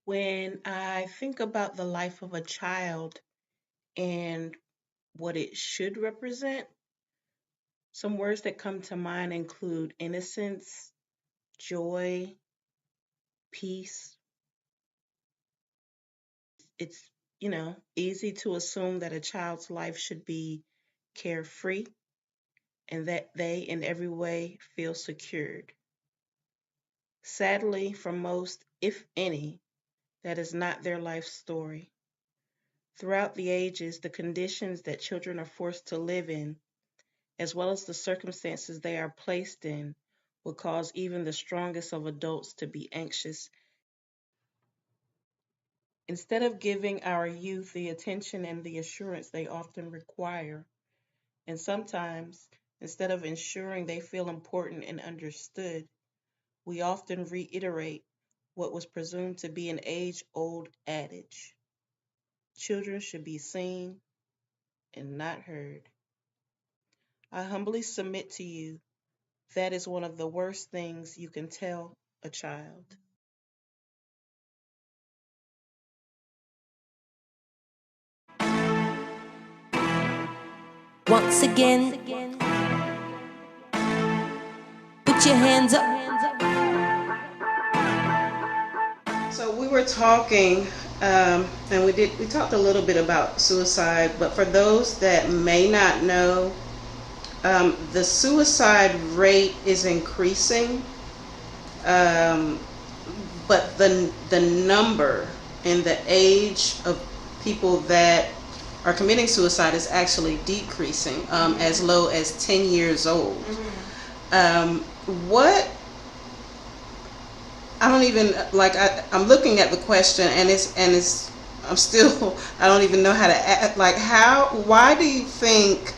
When I think about the life of a child and what it should represent, some words that come to mind include innocence, joy, peace. It's, easy to assume that a child's life should be carefree and that they, in every way, feel secured. Sadly, for most, if any, that is not their life story. Throughout the ages, the conditions that children are forced to live in, as well as the circumstances they are placed in, will cause even the strongest of adults to be anxious. Instead of giving our youth the attention and the assurance they often require, and sometimes, instead of ensuring they feel important and understood, we often reiterate what was presumed to be an age old adage: children should be seen and not heard. I humbly submit to you that is one of the worst things you can tell a child. Once again, put your hands up. So we were talking, and we talked a little bit about suicide, but for those that may not know, the suicide rate is increasing, um, but the number and the age of people that are committing suicide is actually decreasing, as low as 10 years old. What I don't even like. I'm looking at the question, and it's. I'm still. I don't even know how to act. Like, how? Why do you think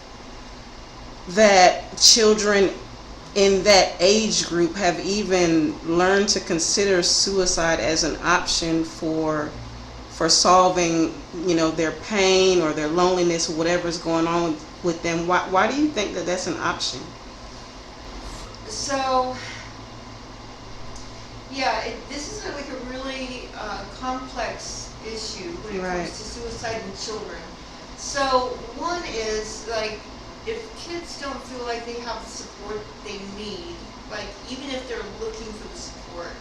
that children in that age group have even learned to consider suicide as an option for solving, their pain or their loneliness or whatever's going on with them? Why do you think that that's an option? So, yeah, this is like a really complex issue when it Right. comes to suicide in children. So, one is like if kids don't feel like they have the support they need, like even if they're looking for the support,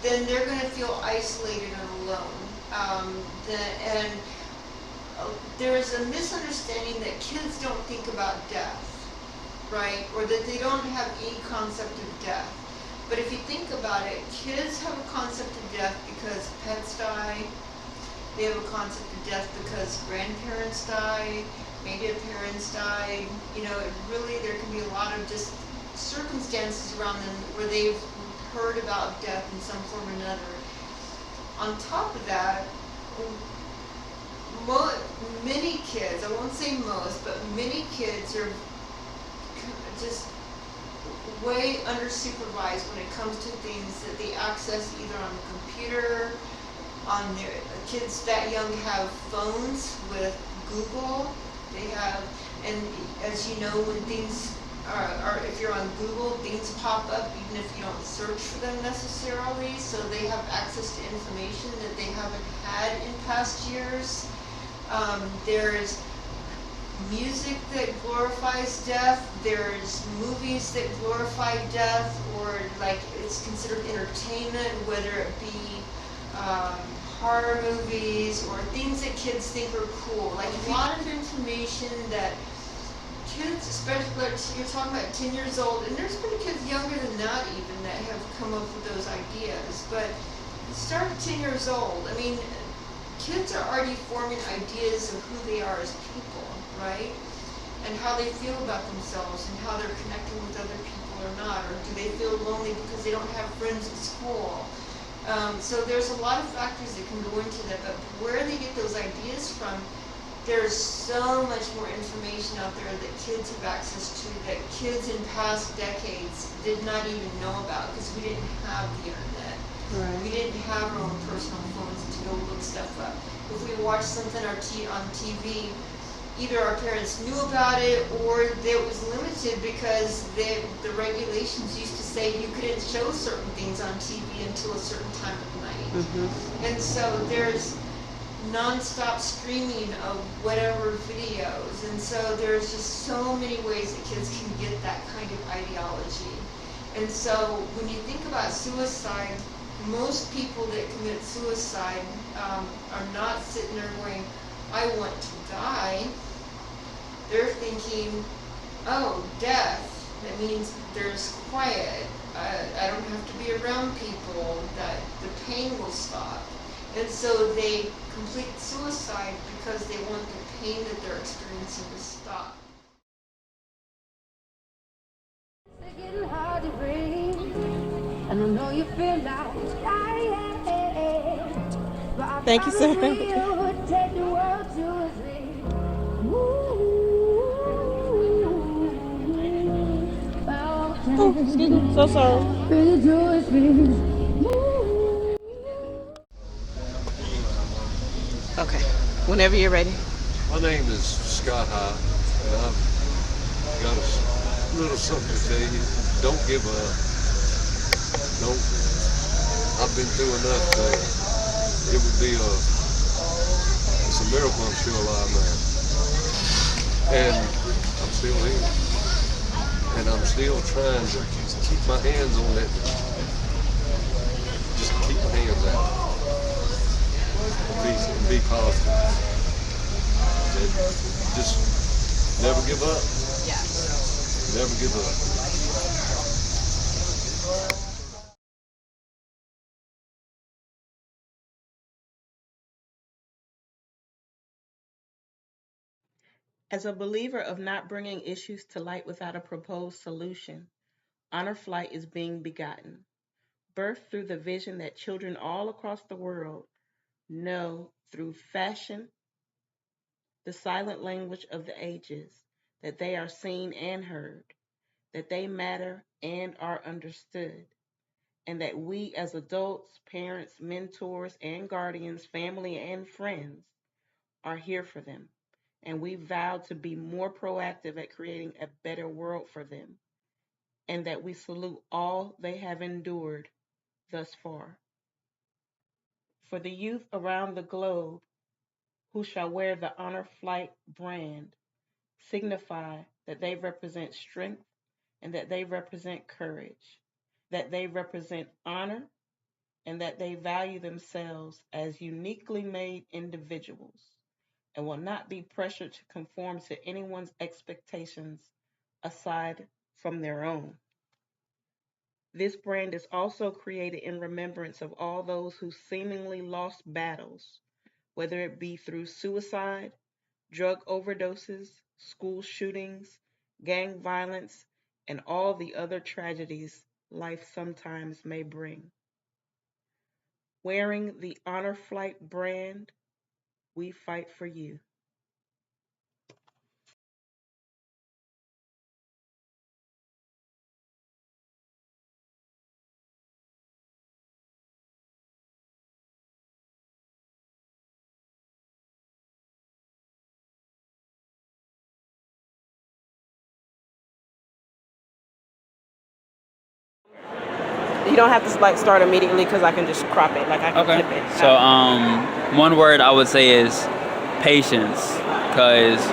then they're going to feel isolated and alone. And there is a misunderstanding that kids don't think about death, right? Or that they don't have any concept of death. But if you think about it, kids have a concept of death because pets die. They have a concept of death because grandparents die, maybe a parents died. There can be a lot of just circumstances around them where they've heard about death in some form or another. On top of that, many kids, I won't say most, but many kids are just way undersupervised when it comes to things that they access either on the computer, on their kids that young have phones with Google. They have, and as you know, when things are if you're on Google, things pop up even if you don't search for them necessarily. So they have access to information that they haven't had in past years. There's music that glorifies death. There's movies that glorify death, or like it's considered entertainment, whether it be horror movies or things that kids think are cool. Like a lot of information that kids, especially like you're talking about 10 years old, and there's been kids younger than that even that have come up with those ideas. But start at 10 years old. I mean, kids are already forming ideas of who they are as people, right? And how they feel about themselves and how they're connecting with other people or not, or do they feel lonely because they don't have friends at school? So there's a lot of factors that can go into that, but where they get those ideas from, there's so much more information out there that kids have access to that kids in past decades did not even know about because we didn't have the internet. Right. We didn't have our own personal phones to go look stuff up. If we watched something on TV, either our parents knew about it or it was limited because the regulations used to say you couldn't show certain things on TV until a certain time of night. And so there's non-stop streaming of whatever videos, and so there's just so many ways that kids can get that kind of ideology. And so when you think about suicide, most people that commit suicide are not sitting there going, I want to die. They're thinking, oh, death, that means there's quiet, I don't have to be around people, that the pain will stop. And so they complete suicide because they want the pain that they're experiencing to stop. It's getting hard to breathe, and I know you feel like dying. Thank you, sir. Take the world to its knees. Oh, excuse me. So sorry. Okay. Whenever you're ready. My name is Scott High, and I've got a little something to tell you. Don't give up. Don't. I've been through enough that it would be it's a miracle I'm still alive now. And I'm still here. And I'm still trying to keep my hands on it. Just keep my hands out. And be positive. And just never give up. Never give up. As a believer of not bringing issues to light without a proposed solution, Honor Flight is being begotten, birthed through the vision that children all across the world know through fashion, the silent language of the ages, that they are seen and heard, that they matter and are understood, and that we as adults, parents, mentors, and guardians, family, and friends are here for them. And we vow to be more proactive at creating a better world for them, and that we salute all they have endured thus far. For the youth around the globe who shall wear the Honor Flight brand, signify that they represent strength and that they represent courage, that they represent honor, and that they value themselves as uniquely made individuals and will not be pressured to conform to anyone's expectations aside from their own. This brand is also created in remembrance of all those who seemingly lost battles, whether it be through suicide, drug overdoses, school shootings, gang violence, and all the other tragedies life sometimes may bring. Wearing the Honor Flight brand, we fight for you. You don't have to like start immediately because I can just crop it. Like I can clip it. So one word I would say is patience, because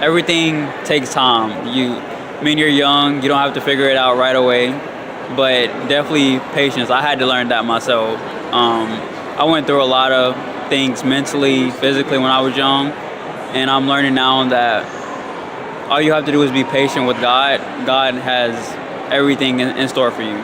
everything takes time. You're young, you don't have to figure it out right away, but definitely patience. I had to learn that myself. I went through a lot of things mentally, physically when I was young, and I'm learning now that all you have to do is be patient with God. God has everything in store for you.